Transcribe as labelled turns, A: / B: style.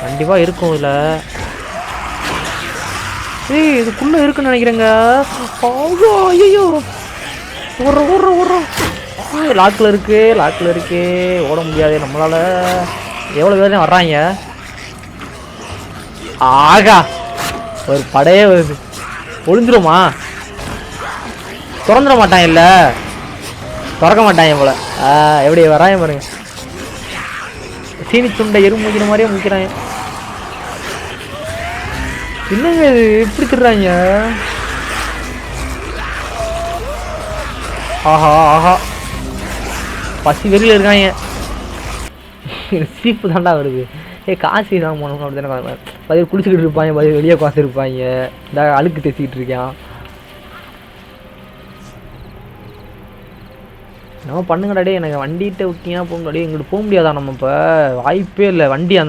A: கண்டிப்பாக இருக்கும் இதில். ஏய் இதுக்குள்ளே இருக்குன்னு நினைக்கிறேங்க. ஐயோ ஓடுறோம். லாக்கில் இருக்கு. ஓட முடியாது நம்மளால. எவ்வளோ பேர் வர்றாங்க. ஆகா ஒரு படையே வருது. ஒளிஞ்சிருமா? திறந்துட மாட்டான். இல்லை திறக்க மாட்டாங்க போல. எப்படி வராங்க பாருங்க. சீனி துண்டை முக்கிற மாதிரியே முக்கிறாங்க. என்னங்க இது எப்படி திடுறாங்க? ஆஹா பசி வெளியில் இருக்காங்க. சீப்பு தாண்டா வருது. காசு தான் போனோம் அப்படித்தானே. பதில் குளிச்சுக்கிட்டு இருப்பாங்க, பதில் வெளியே உட்காந்துருப்பாங்க. இந்த அழுக்கு தேய்ச்சிக்கிட்டு இருக்கான். நம்ம பண்ணுங்கடாடே, எனக்கு வண்டிகிட்ட விட்டியா போங்கடாடே. இங்கிட்டு போக முடியாதா நம்ம? இப்போ வாய்ப்பே இல்லை. வண்டி அந்த